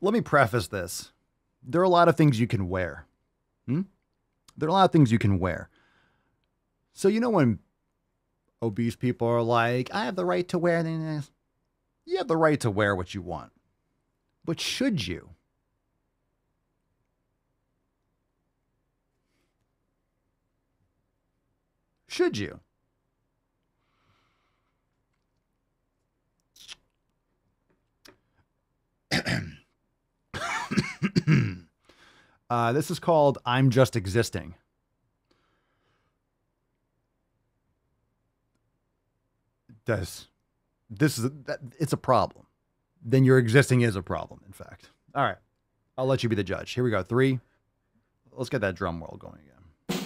let me preface this. There are a lot of things you can wear. Hmm? There are a lot of things you can wear. So, you know, when obese people are like, I have the right to wear this. You have the right to wear what you want. But should you? Should you? This is called I'm Just Existing. It's a problem. Then your existing is a problem, in fact. All right. I'll let you be the judge. Here we go. 3. Let's get that drum roll going again.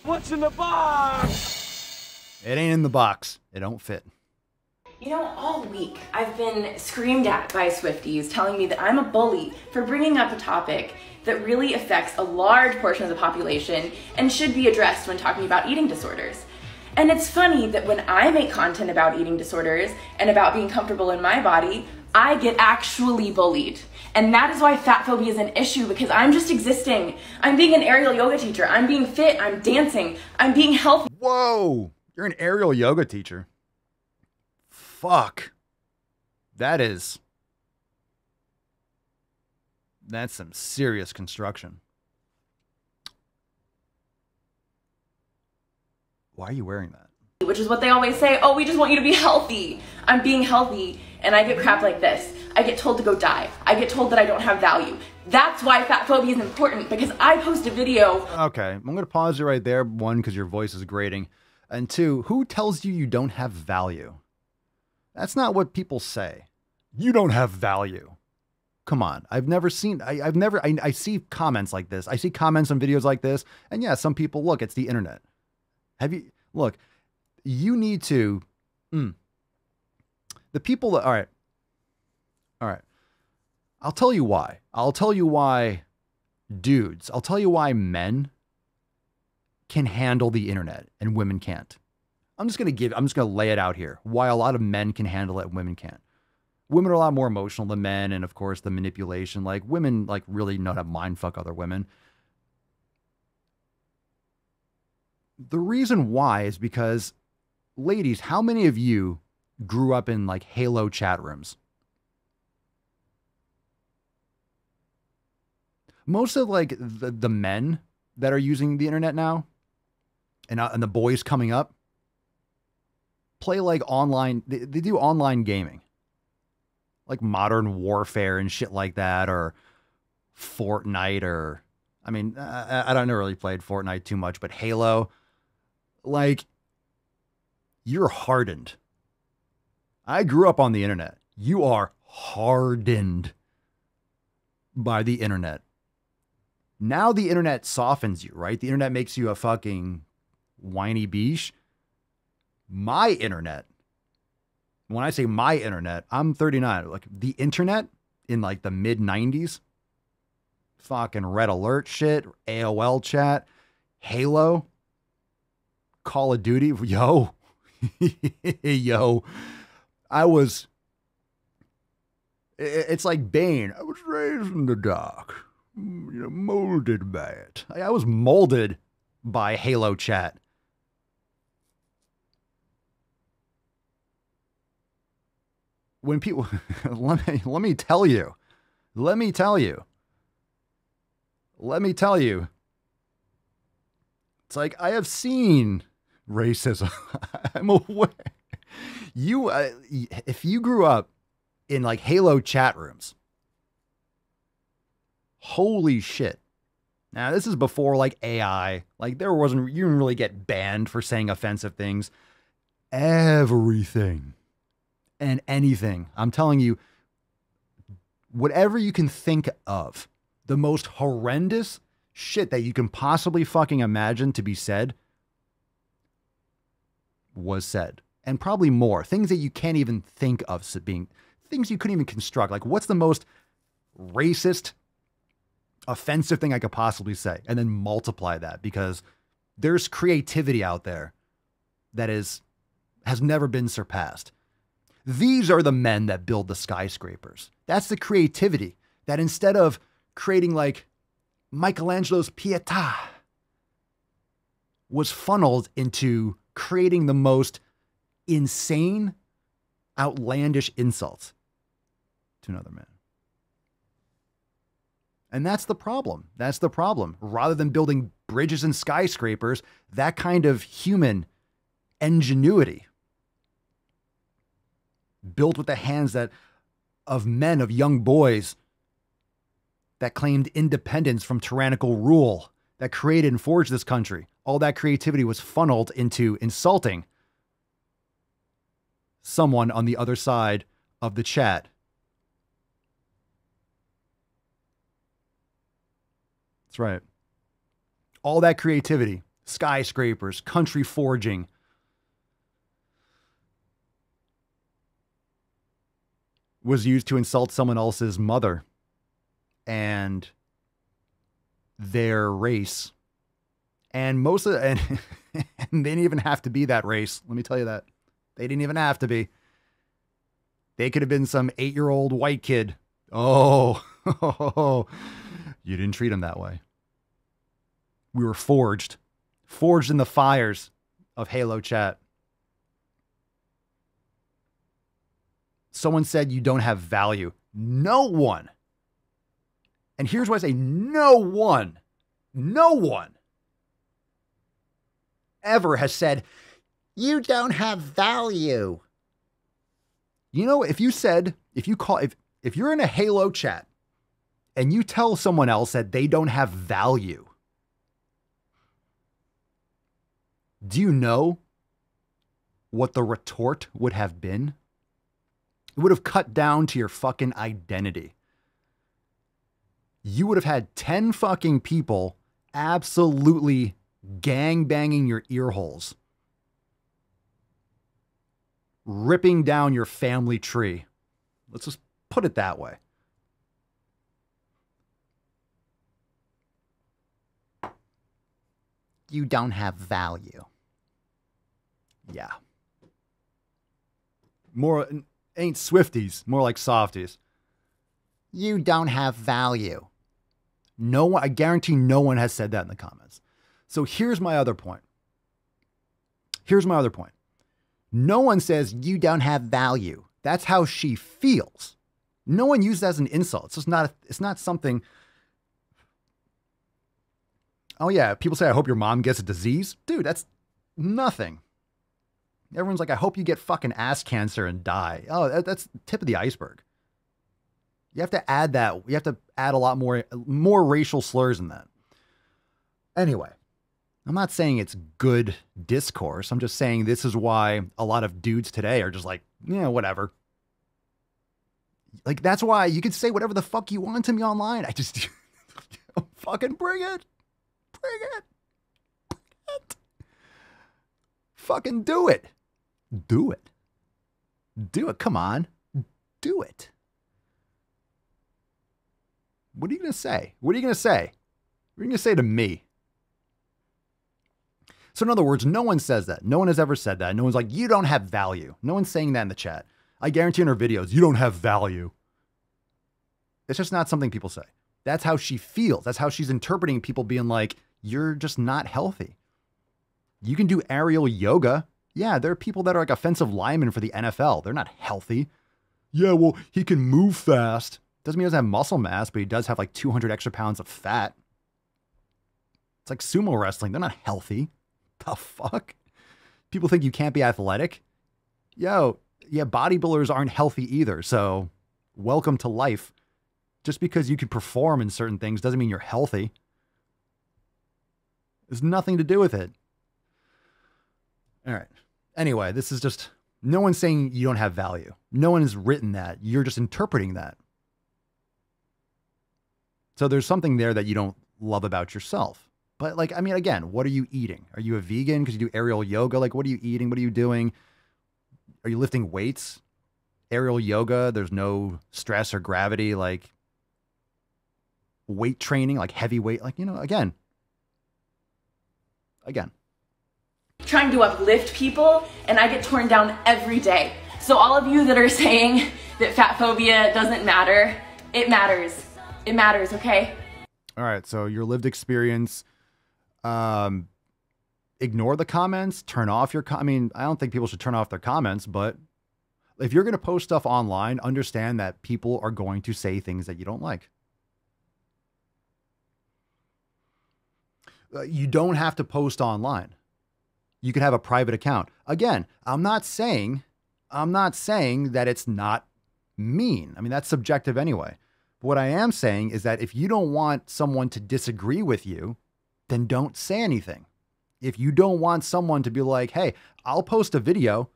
What's in the box? It ain't in the box. It don't fit. You know, all week I've been screamed at by Swifties telling me that I'm a bully for bringing up a topic that really affects a large portion of the population and should be addressed when talking about eating disorders. And it's funny that when I make content about eating disorders and about being comfortable in my body, I get actually bullied. And that is why fat phobia is an issue, because I'm just existing. I'm being an aerial yoga teacher. I'm being fit. I'm dancing. I'm being healthy. Whoa! You're an aerial yoga teacher. Fuck. That's some serious construction. Why are you wearing that? Which is what they always say, oh, we just want you to be healthy. I'm being healthy, and I get crap like this. I get told to go die. I get told that I don't have value. That's why fat phobia is important, because I post a video. Okay, I'm going to pause you right there. 1, because your voice is grating. And 2, who tells you you don't have value? That's not what people say. You don't have value. Come on. I've never seen, I see comments like this. I see comments on videos like this. And yeah, some people, look, it's the internet. Look, you need to, the people that, all right. I'll tell you why. I'll tell you why men can handle the internet and women can't. I'm just going to lay it out here. Why a lot of men can handle it and women can't. Women are a lot more emotional than men. And of course the manipulation, like women, like really know how to mind fuck other women. The reason why is because, ladies, how many of you grew up in like Halo chat rooms? Most of like the men that are using the internet now and the boys coming up play like online, they do online gaming, like Modern Warfare and shit like that, or Fortnite, or, I mean, I don't know, really played Fortnite too much, but Halo, like, you're hardened. I grew up on the internet. You are hardened by the internet. Now the internet softens you, right? The internet makes you a fucking whiny beach. My internet, when I say my internet, I'm 39. Like the internet in like the mid 90s, fucking Red Alert shit, AOL chat, Halo, Call of Duty, yo, yo, it's like Bane. I was raised in the dark, molded by it. I was molded by Halo chat. When people, let me tell you, it's like, I have seen racism. I'm aware. If you grew up in like Halo chat rooms, holy shit. Now this is before like AI, like you didn't really get banned for saying offensive things. Everything and anything. I'm telling you, whatever you can think of, the most horrendous shit that you can possibly fucking imagine to be said was said. And probably more. Things that you can't even think of being, things you couldn't even construct. Like, what's the most racist, offensive thing I could possibly say? And then multiply that, because there's creativity out there that has never been surpassed. These are the men that build the skyscrapers. That's the creativity. that instead of creating like Michelangelo's Pietà, was funneled into creating the most insane, outlandish insults to another man. And that's the problem. That's the problem. Rather than building bridges and skyscrapers, that kind of human ingenuity built with the hands of men, of young boys that claimed independence from tyrannical rule, that created and forged this country. All that creativity was funneled into insulting someone on the other side of the chat. That's right. All that creativity, skyscrapers, country forging, was used to insult someone else's mother and their race. And most of and they didn't even have to be that race. Let me tell you that. They didn't even have to be. They could have been some 8-year-old white kid. Oh, you didn't treat him that way. We were forged in the fires of Halo Chat. Someone said you don't have value. No one. And here's why I say no one ever has said, you don't have value. You know, if you're in a Halo chat and you tell someone else that they don't have value, do you know what the retort would have been? It would have cut down to your fucking identity. You would have had 10 fucking people absolutely gangbanging your ear holes, ripping down your family tree. Let's just put it that way. You don't have value. Yeah. More ain't Swifties, more like softies. You don't have value. No one, I guarantee no one has said that in the comments. So here's my other point. No one says you don't have value. That's how she feels. No one uses that as an insult. It's not something. Oh yeah, people say, I hope your mom gets a disease. Dude, that's nothing. Everyone's like, I hope you get fucking ass cancer and die. Oh, that's the tip of the iceberg. You have to add that. You have to add a lot more racial slurs in that. Anyway, I'm not saying it's good discourse. I'm just saying this is why a lot of dudes today are just like, yeah, whatever. Like, that's why you can say whatever the fuck you want to me online. I just fucking bring it. Bring it. Bring it. Fucking do it. Do it. Do it. Come on. Do it. What are you going to say? What are you going to say? What are you going to say to me? So in other words, no one says that. No one has ever said that. No one's like, you don't have value. No one's saying that in the chat. I guarantee in her videos, you don't have value. It's just not something people say. That's how she feels. That's how she's interpreting people being like, you're just not healthy. You can do aerial yoga. Yeah, there are people that are like offensive linemen for the NFL. They're not healthy. Yeah, well, he can move fast. Doesn't mean he doesn't have muscle mass, but he does have like 200 extra pounds of fat. It's like sumo wrestling. They're not healthy. The fuck? People think you can't be athletic? Yo, yeah, bodybuilders aren't healthy either. So welcome to life. Just because you can perform in certain things doesn't mean you're healthy. There's nothing to do with it. All right. Anyway, this is just, no one's saying you don't have value. No one has written that. You're just interpreting that. So there's something there that you don't love about yourself. But like, I mean, again, what are you eating? Are you a vegan because you do aerial yoga? Like, what are you eating? What are you doing? Are you lifting weights? Aerial yoga, there's no stress or gravity, like weight training, like heavy weight, like, you know, again. Trying to uplift people, and I get torn down every day. So all of you that are saying that fat phobia doesn't matter, it matters. It matters, okay? All right, so your lived experience, ignore the comments, turn off your, I mean, I don't think people should turn off their comments, but if you're going to post stuff online, understand that people are going to say things that you don't like. You don't have to post online. You can have a private account. Again, I'm not saying that it's not mean. I mean, that's subjective anyway. But what I am saying is that if you don't want someone to disagree with you, then don't say anything. If you don't want someone to be like, hey, I'll post a video,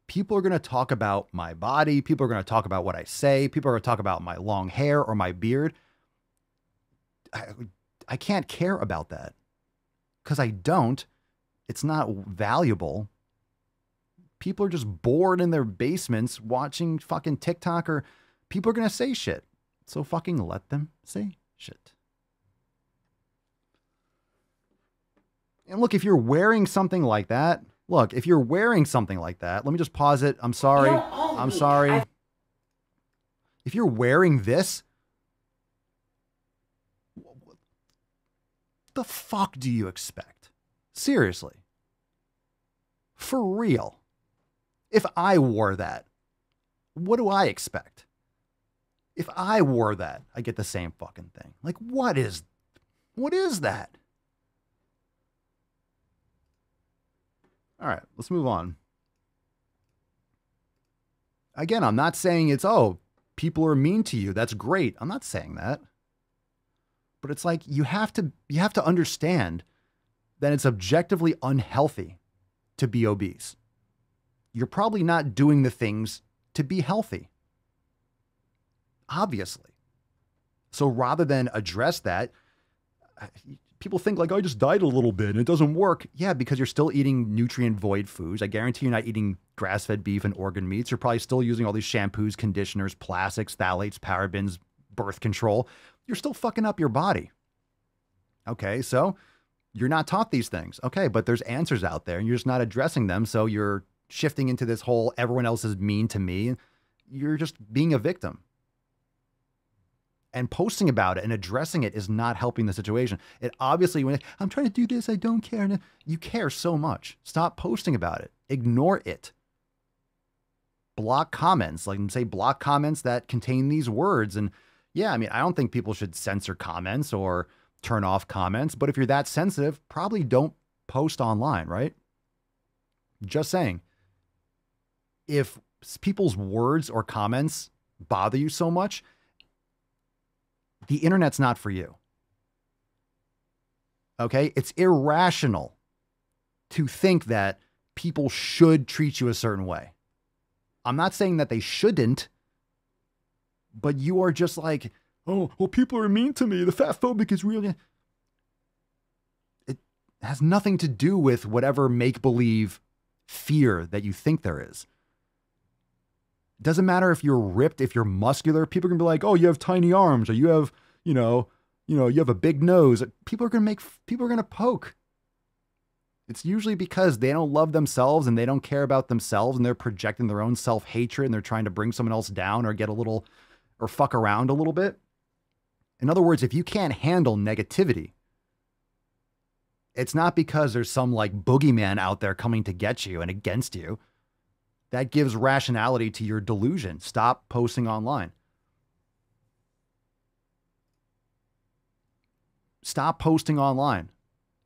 people are going to talk about my body. People are going to talk about what I say. People are going to talk about my long hair or my beard. I can't care about that because I don't. It's not valuable. People are just bored in their basements watching fucking TikTok, or people are going to say shit. So fucking let them say shit. And look, if you're wearing something like that, let me just pause it. I'm sorry. I'm sorry. If you're wearing this, what the fuck do you expect? Seriously. For real. If I wore that, what do I expect? If I wore that, I get the same fucking thing. Like, what is that? All right, let's move on. Again, I'm not saying it's, oh, people are mean to you. That's great. I'm not saying that. But it's like you have to understand that it's objectively unhealthy to be obese. You're probably not doing the things to be healthy. Obviously. So rather than address that, people think like, I just died a little bit and it doesn't work. Yeah, because you're still eating nutrient void foods. I guarantee you're not eating grass-fed beef and organ meats. You're probably still using all these shampoos, conditioners, plastics, phthalates, parabens, birth control. You're still fucking up your body. Okay, so you're not taught these things. Okay, but there's answers out there and you're just not addressing them. So you're shifting into this whole everyone else is mean to me. You're just being a victim. And posting about it and addressing it is not helping the situation. It obviously, when I'm trying to do this, I don't care. You care so much. Stop posting about it. Ignore it. Block comments, like say block comments that contain these words. And yeah, I mean, I don't think people should censor comments or turn off comments, but if you're that sensitive, probably don't post online, right? Just saying. If people's words or comments bother you so much, the internet's not for you. Okay? It's irrational to think that people should treat you a certain way. I'm not saying that they shouldn't, but you are just like, oh, well, people are mean to me. The fat phobic is real. It has nothing to do with whatever make-believe fear that you think there is. It doesn't matter if you're ripped, if you're muscular. People are going to be like, oh, you have tiny arms, or you have, you have a big nose. People are going to poke. It's usually because they don't love themselves and they don't care about themselves and they're projecting their own self-hatred and they're trying to bring someone else down or get a little, or fuck around a little bit. In other words, if you can't handle negativity, it's not because there's some like boogeyman out there coming to get you and against you. That gives rationality to your delusion. Stop posting online. Stop posting online.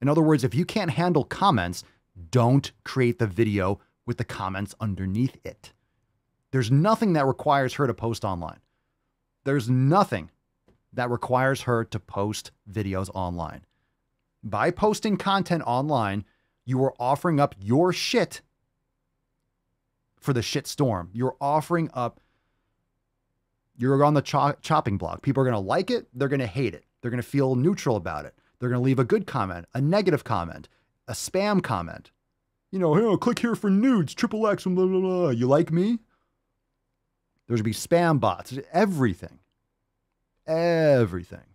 In other words, if you can't handle comments, don't create the video with the comments underneath it. There's nothing that requires her to post online. There's nothing that requires her to post videos online. By posting content online, you are offering up your shit for the shit storm. You're offering up, you're on the chopping block. People are going to like it. They're going to hate it. They're going to feel neutral about it. They're going to leave a good comment, a negative comment, a spam comment. Hey, click here for nudes, XXX, and blah, blah, blah. You like me? There's going to be spam bots, everything. Everything.